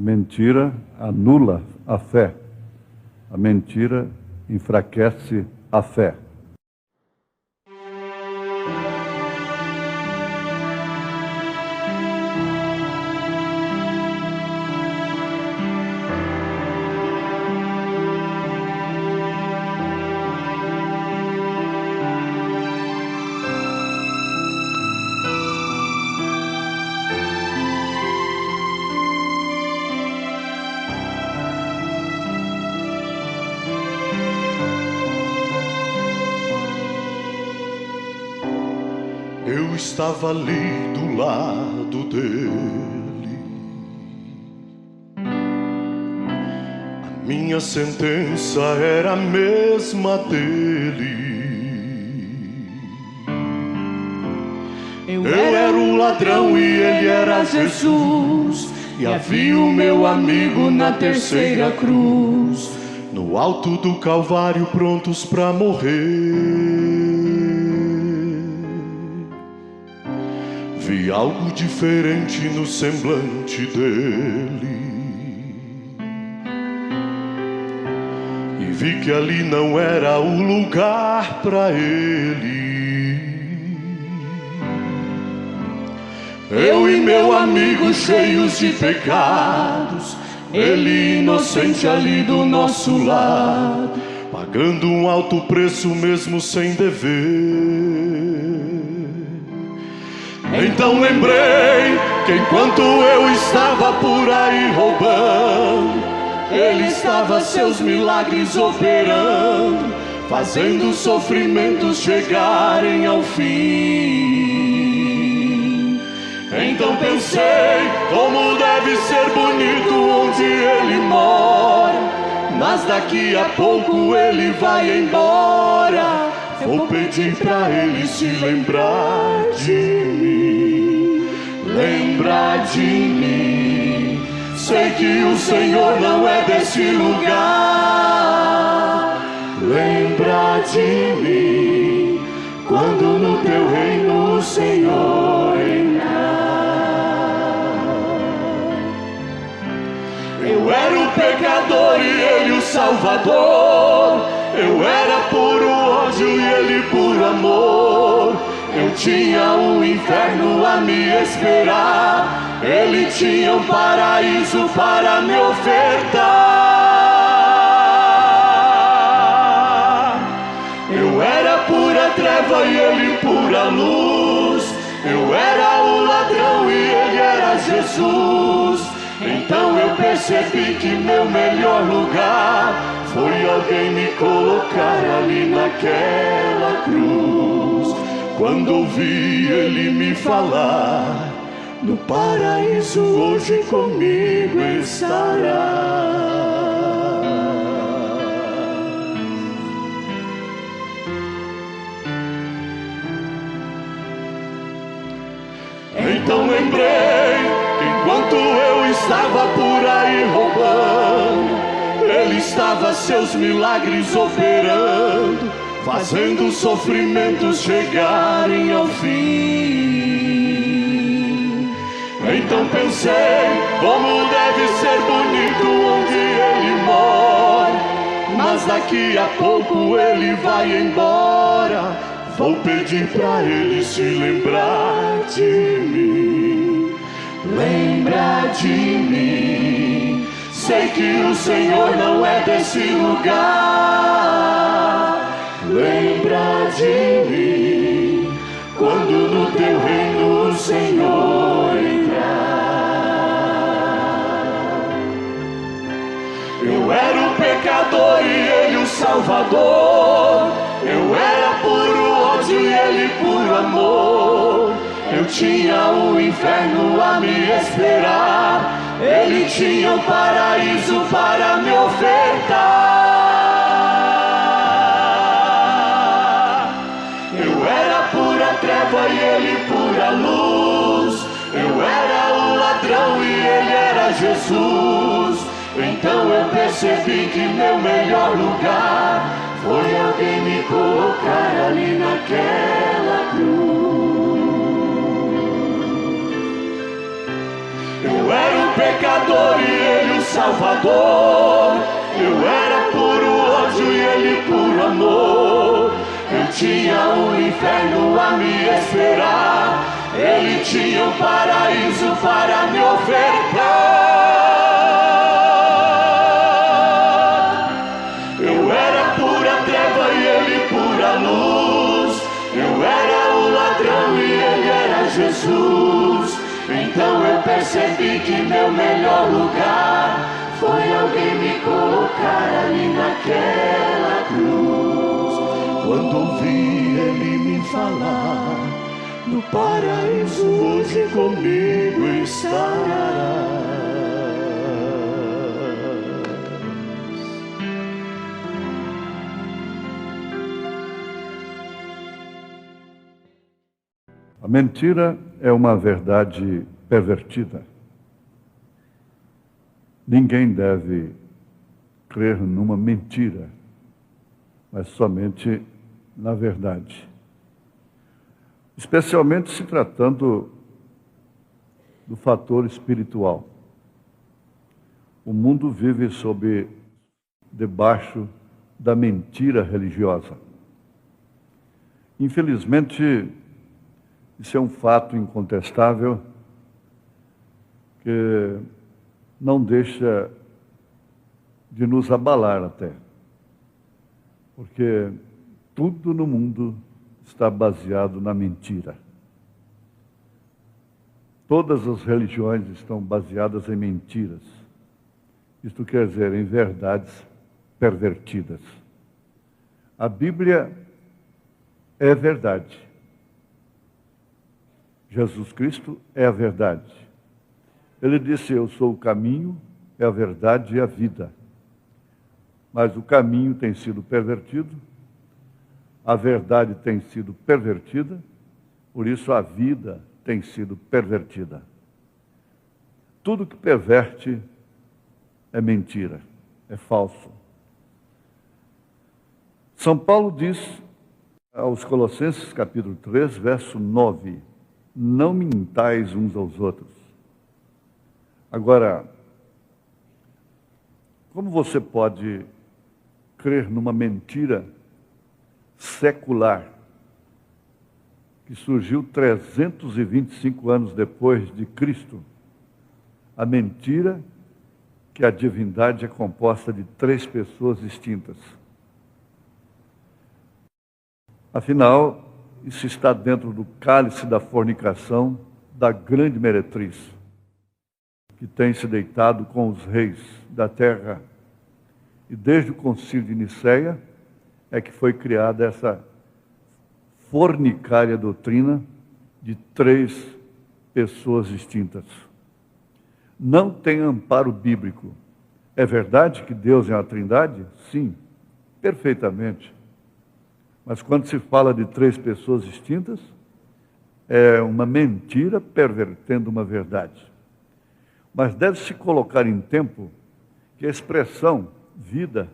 A mentira anula a fé. A mentira enfraquece a fé. Eu estava ali do lado dele. A minha sentença era a mesma dele. Eu era o ladrão e ele era Jesus. E havia o meu amigo na terceira cruz, no alto do Calvário, prontos pra morrer. Vi algo diferente no semblante dele e vi que ali não era o lugar para ele. Eu e meu amigo cheios de pecados, ele inocente ali do nosso lado, pagando um alto preço mesmo sem dever. Então lembrei que enquanto eu estava por aí roubando, ele estava seus milagres operando, fazendo os sofrimentos chegarem ao fim. Então pensei, como deve ser bonito onde ele mora, mas daqui a pouco ele vai embora. Vou pedir pra ele se lembrar de mim, lembrar de mim. Sei que o Senhor não é desse lugar. Lembrar de mim, quando no teu reino o Senhor entrar. Eu era o pecador e ele o salvador. Eu era puro ódio e ele puro amor. Eu tinha um inferno a me esperar, ele tinha um paraíso para me ofertar. Eu era pura treva e ele pura luz. Eu era o ladrão e ele era Jesus. Então eu percebi que meu melhor lugar foi alguém me colocar ali naquela cruz. Quando ouvi ele me falar, no paraíso hoje comigo estará. Então lembrei que enquanto eu estava por aí roubando, ele estava seus milagres operando, fazendo os sofrimentos chegarem ao fim. Então pensei, como deve ser bonito onde ele mora, mas daqui a pouco ele vai embora. Vou pedir pra ele se lembrar de mim, lembrar de mim. Sei que o Senhor não é desse lugar. Lembra de mim, quando no teu reino o Senhor entrar. Eu era o pecador e ele o salvador. Eu era puro ódio e ele puro amor. Eu tinha o inferno a me esperar, ele tinha um paraíso para me ofertar. Eu era pura treva e ele pura luz. Eu era o ladrão e ele era Jesus. Então eu percebi que meu melhor lugar foi alguém me colocar ali naquela cruz. Eu era um pecador e Salvador. Eu era puro ódio e ele puro amor. Eu tinha o inferno a me esperar, ele tinha o paraíso para me ofertar. Eu era pura treva e ele pura luz. Eu era o ladrão e ele era Jesus. Então eu percebi que meu melhor lugar foi alguém me colocar ali naquela cruz. Quando ouvi ele me falar, no paraíso hoje comigo estarás. A mentira é uma verdade pervertida. Ninguém deve crer numa mentira, mas somente na verdade. Especialmente se tratando do fator espiritual. O mundo vive debaixo da mentira religiosa. Infelizmente, isso é um fato incontestável que não deixa de nos abalar até. Porque tudo no mundo está baseado na mentira. Todas as religiões estão baseadas em mentiras. Isto quer dizer, em verdades pervertidas. A Bíblia é verdade. Jesus Cristo é a verdade. Ele disse, eu sou o caminho, é a verdade e a vida. Mas o caminho tem sido pervertido, a verdade tem sido pervertida, por isso a vida tem sido pervertida. Tudo que perverte é mentira, é falso. São Paulo diz aos Colossenses, capítulo 3, verso 9, não mintais uns aos outros. Agora, como você pode crer numa mentira secular que surgiu 325 anos depois de Cristo? A mentira que a divindade é composta de 3 pessoas distintas. Afinal, isso está dentro do cálice da fornicação da grande meretriz, que tem se deitado com os reis da terra. E desde o concílio de Nicéia é que foi criada essa fornicária doutrina de 3 pessoas distintas. Não tem amparo bíblico. É verdade que Deus é uma trindade? Sim, perfeitamente. Mas quando se fala de 3 pessoas distintas, é uma mentira pervertendo uma verdade. Mas deve-se colocar em tempo que a expressão vida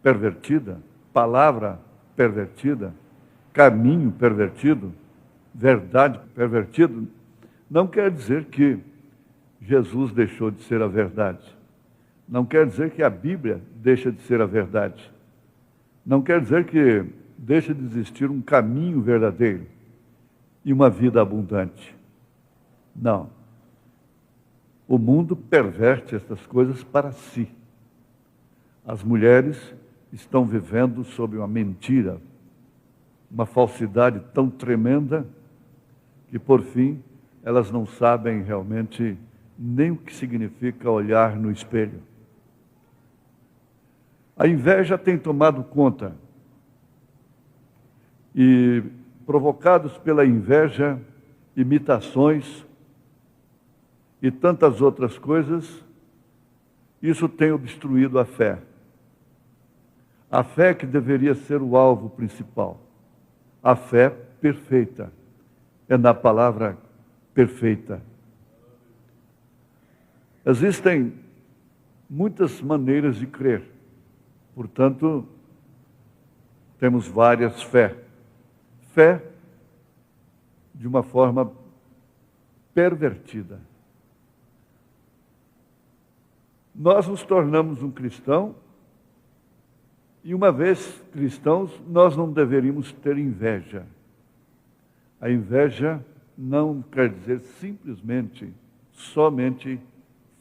pervertida, palavra pervertida, caminho pervertido, verdade pervertido, não quer dizer que Jesus deixou de ser a verdade. Não quer dizer que a Bíblia deixa de ser a verdade. Não quer dizer que deixa de existir um caminho verdadeiro e uma vida abundante. Não. O mundo perverte essas coisas para si. As mulheres estão vivendo sob uma mentira, uma falsidade tão tremenda que, por fim, elas não sabem realmente nem o que significa olhar no espelho. A inveja tem tomado conta e, provocados pela inveja, imitações e tantas outras coisas, isso tem obstruído a fé. A fé que deveria ser o alvo principal. A fé perfeita. É na palavra perfeita. Existem muitas maneiras de crer. Portanto, temos várias fé. Fé de uma forma pervertida. Nós nos tornamos um cristão e, uma vez cristãos, nós não deveríamos ter inveja. A inveja não quer dizer simplesmente, somente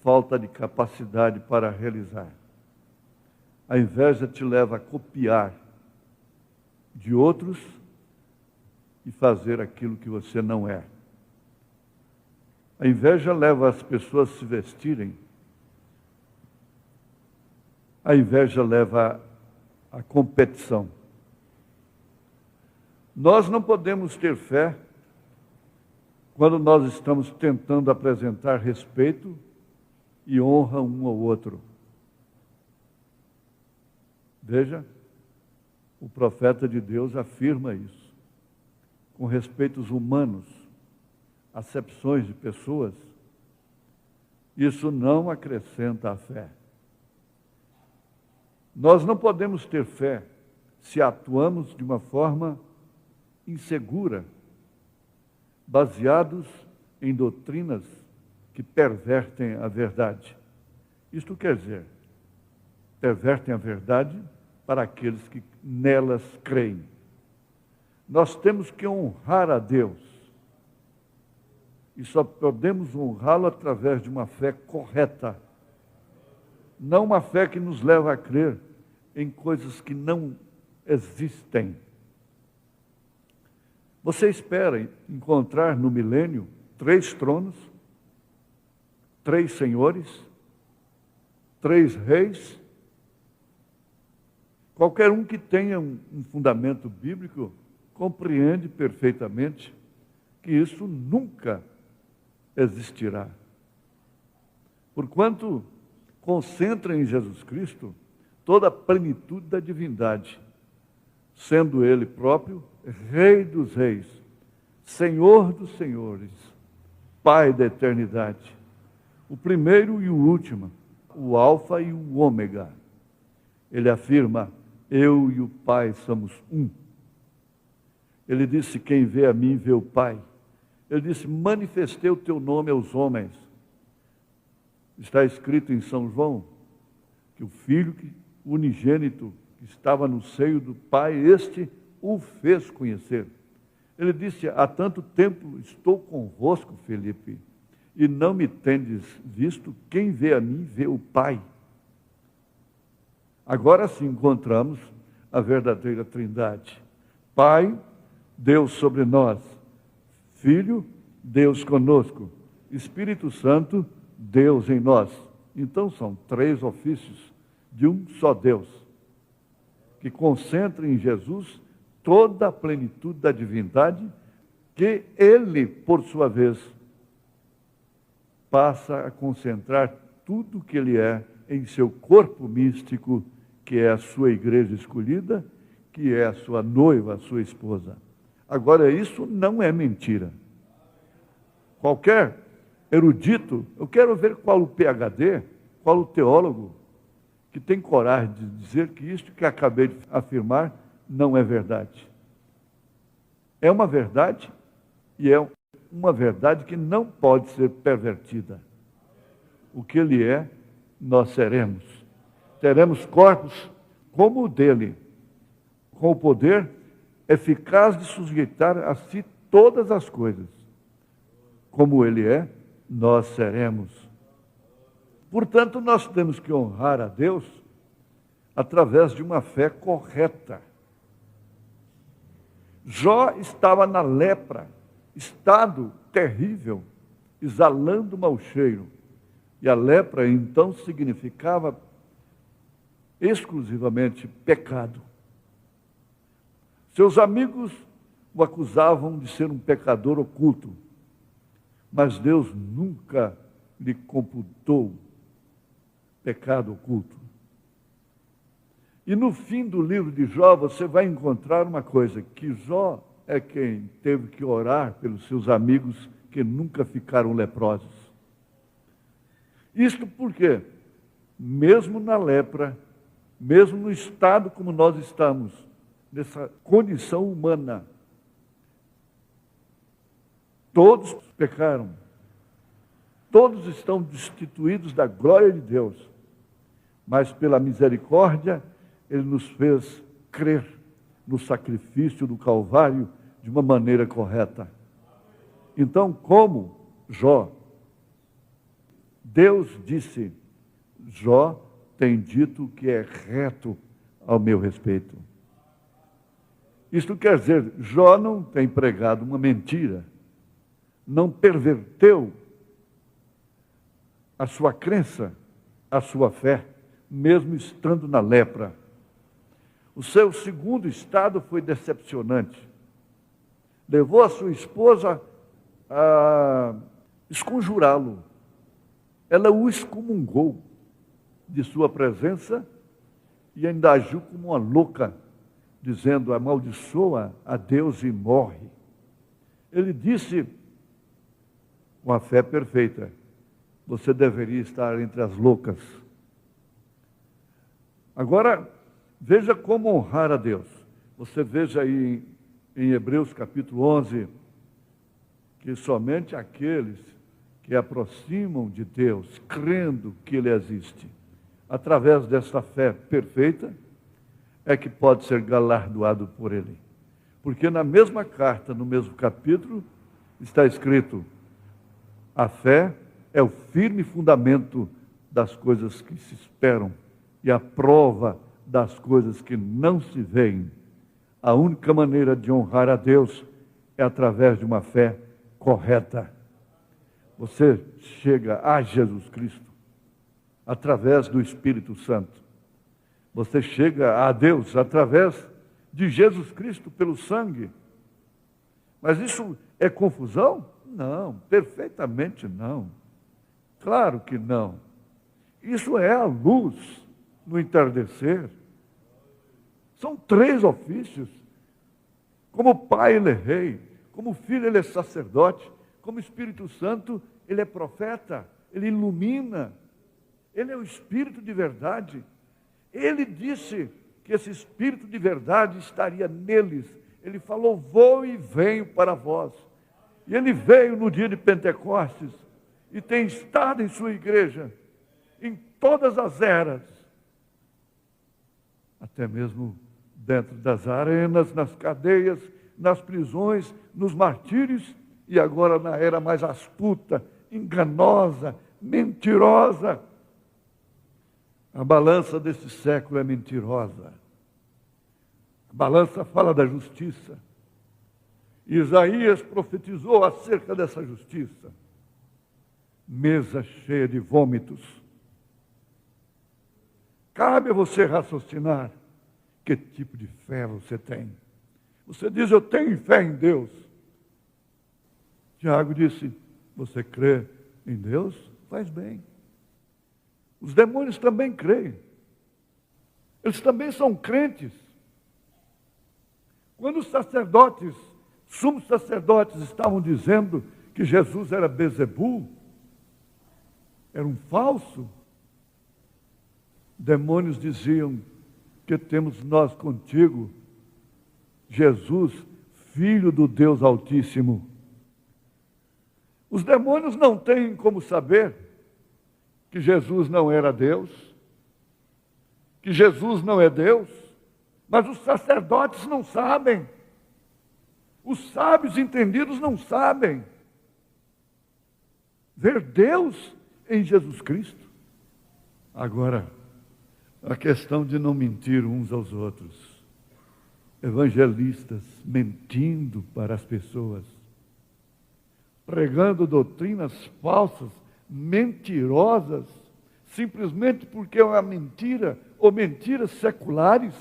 falta de capacidade para realizar. A inveja te leva a copiar de outros e fazer aquilo que você não é. A inveja leva as pessoas a se vestirem. A inveja leva à competição. Nós não podemos ter fé quando nós estamos tentando apresentar respeito e honra um ao outro. Veja, o profeta de Deus afirma isso. Com respeitos humanos, acepções de pessoas, isso não acrescenta a fé. Nós não podemos ter fé se atuamos de uma forma insegura, baseados em doutrinas que pervertem a verdade. Isto quer dizer, pervertem a verdade para aqueles que nelas creem. Nós temos que honrar a Deus. E só podemos honrá-lo através de uma fé correta. Não uma fé que nos leva a crer em coisas que não existem. Você espera encontrar no milênio 3 tronos, 3 senhores, 3 reis? Qualquer um que tenha um fundamento bíblico compreende perfeitamente que isso nunca existirá. Porquanto concentra em Jesus Cristo toda a plenitude da divindade, sendo Ele próprio Rei dos reis, Senhor dos senhores, Pai da eternidade, o primeiro e o último, o Alfa e o Ômega. Ele afirma: eu e o Pai somos um. Ele disse: quem vê a mim, vê o Pai. Ele disse: manifestei o teu nome aos homens. Está escrito em São João que o Filho unigênito que estava no seio do Pai, este o fez conhecer. Ele disse: há tanto tempo estou convosco, Felipe, e não me tendes visto. Quem vê a mim, vê o Pai. Agora sim encontramos a verdadeira Trindade. Pai, Deus sobre nós. Filho, Deus conosco. Espírito Santo, Deus em nós. Então são 3 ofícios de um só Deus, que concentra em Jesus toda a plenitude da divindade, que Ele, por sua vez, passa a concentrar tudo o que Ele é em seu corpo místico, que é a sua igreja escolhida, que é a sua noiva, a sua esposa. Agora, isso não é mentira. Qualquer erudito, eu quero ver qual o PhD, qual o teólogo, que tem coragem de dizer que isto que acabei de afirmar não é verdade. É uma verdade, e é uma verdade que não pode ser pervertida. O que Ele é, nós seremos. Teremos corpos como o dele, com o poder eficaz de sujeitar a si todas as coisas. Como Ele é, nós seremos. Portanto, nós temos que honrar a Deus através de uma fé correta. Jó estava na lepra, estado terrível, exalando mau cheiro. E a lepra, então, significava exclusivamente pecado. Seus amigos o acusavam de ser um pecador oculto, mas Deus nunca lhe computou pecado oculto. E no fim do livro de Jó, você vai encontrar uma coisa, que Jó é quem teve que orar pelos seus amigos que nunca ficaram leprosos. Isto porque, mesmo na lepra, mesmo no estado como nós estamos, nessa condição humana, todos pecaram, todos estão destituídos da glória de Deus, mas pela misericórdia Ele nos fez crer no sacrifício do Calvário de uma maneira correta. Então, como Jó, Deus disse, Jó tem dito que é reto ao meu respeito. Isto quer dizer, Jó não tem pregado uma mentira, não perverteu a sua crença, a sua fé, mesmo estando na lepra. O seu segundo estado foi decepcionante. Levou a sua esposa a esconjurá-lo. Ela o excomungou de sua presença e ainda agiu como uma louca, dizendo, amaldiçoa a Deus e morre. Ele disse, com a fé perfeita, você deveria estar entre as loucas. Agora, veja como honrar a Deus. Você veja aí em Hebreus capítulo 11, que somente aqueles que aproximam de Deus, crendo que Ele existe, através dessa fé perfeita, é que pode ser galardoado por Ele. Porque na mesma carta, no mesmo capítulo, está escrito, a fé é o firme fundamento das coisas que se esperam e a prova das coisas que não se veem. A única maneira de honrar a Deus é através de uma fé correta. Você chega a Jesus Cristo através do Espírito Santo. Você chega a Deus através de Jesus Cristo pelo sangue. Mas isso é confusão? Não, perfeitamente não. Claro que não. Isso é a luz no entardecer. São 3 ofícios. Como Pai, Ele é rei. Como Filho, Ele é sacerdote. Como Espírito Santo, Ele é profeta. Ele ilumina. Ele é o Espírito de verdade. Ele disse que esse Espírito de verdade estaria neles. Ele falou, vou e venho para vós. E Ele veio no dia de Pentecostes e tem estado em sua igreja, em todas as eras. Até mesmo dentro das arenas, nas cadeias, nas prisões, nos martírios e agora na era mais astuta, enganosa, mentirosa. A balança desse século é mentirosa. A balança fala da justiça. Isaías profetizou acerca dessa justiça. Mesa cheia de vômitos. Cabe a você raciocinar que tipo de fé você tem. Você diz, eu tenho fé em Deus. Tiago disse, você crê em Deus? Faz bem. Os demônios também creem. Eles também são crentes. Quando os sacerdotes, sumos sacerdotes, estavam dizendo que Jesus era Bezebu, era um falso, demônios diziam, que temos nós contigo, Jesus, Filho do Deus Altíssimo. Os demônios não têm como saber que Jesus não era Deus, que Jesus não é Deus, mas os sacerdotes não sabem, os sábios entendidos não sabem ver Deus em Jesus Cristo. Agora, a questão de não mentir uns aos outros, evangelistas mentindo para as pessoas, pregando doutrinas falsas, mentirosas, simplesmente porque é uma mentira, ou mentiras seculares,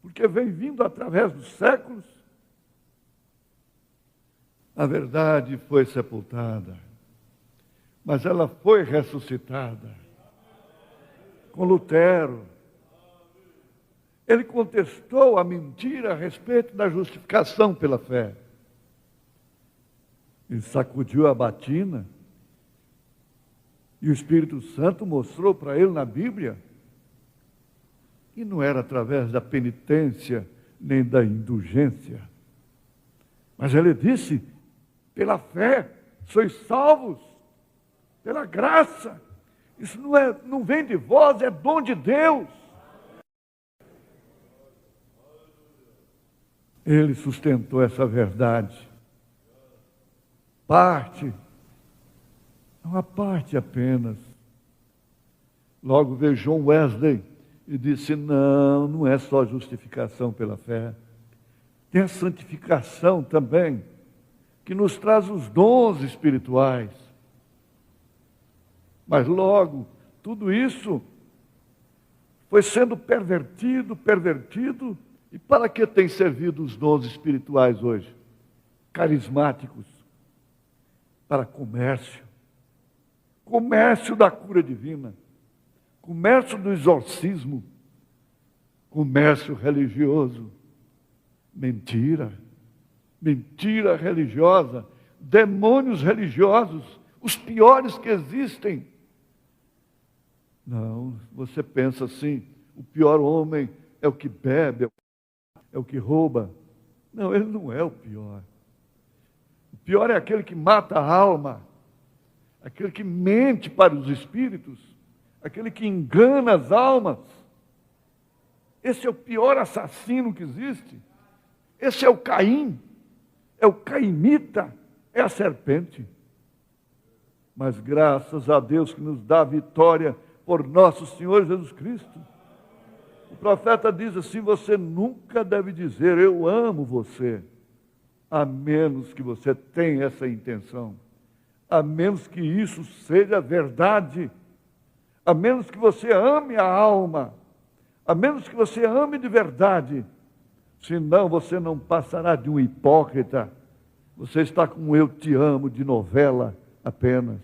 porque vem vindo através dos séculos. A verdade foi sepultada, mas ela foi ressuscitada. Com Lutero, ele contestou a mentira a respeito da justificação pela fé. Ele sacudiu a batina e o Espírito Santo mostrou para ele na Bíblia que não era através da penitência nem da indulgência. Mas ele disse, pela fé sois salvos, pela graça. Isso não vem de vós, é dom de Deus. Ele sustentou essa verdade. Parte, uma parte apenas. Logo veio John Wesley e disse, não é só justificação pela fé. Tem a santificação também, que nos traz os dons espirituais. Mas logo, tudo isso foi sendo pervertido, e para que tem servido os dons espirituais hoje? Carismáticos, para comércio da cura divina, comércio do exorcismo, comércio religioso, mentira religiosa, demônios religiosos, os piores que existem. Não, você pensa assim, o pior homem é o que bebe, é o que rouba. Não, ele não é o pior. O pior é aquele que mata a alma, aquele que mente para os espíritos, aquele que engana as almas. Esse é o pior assassino que existe. Esse é o Caim, é o caimita, é a serpente. Mas graças a Deus que nos dá a vitória por nosso Senhor Jesus Cristo. O profeta diz assim, você nunca deve dizer, eu amo você, a menos que você tenha essa intenção, a menos que isso seja verdade, a menos que você ame a alma, a menos que você ame de verdade, senão você não passará de um hipócrita, você está com um eu te amo de novela apenas.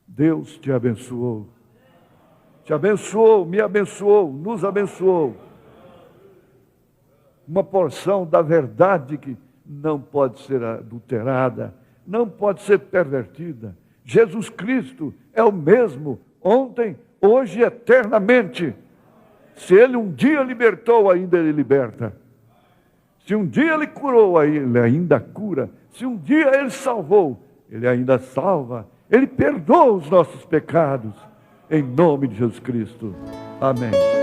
Deus te abençoou. Te abençoou, me abençoou, nos abençoou. Uma porção da verdade que não pode ser adulterada, não pode ser pervertida. Jesus Cristo é o mesmo, ontem, hoje e eternamente. Se Ele um dia libertou, ainda Ele liberta. Se um dia Ele curou, Ele ainda cura. Se um dia Ele salvou, Ele ainda salva. Ele perdoa os nossos pecados. Em nome de Jesus Cristo. Amém.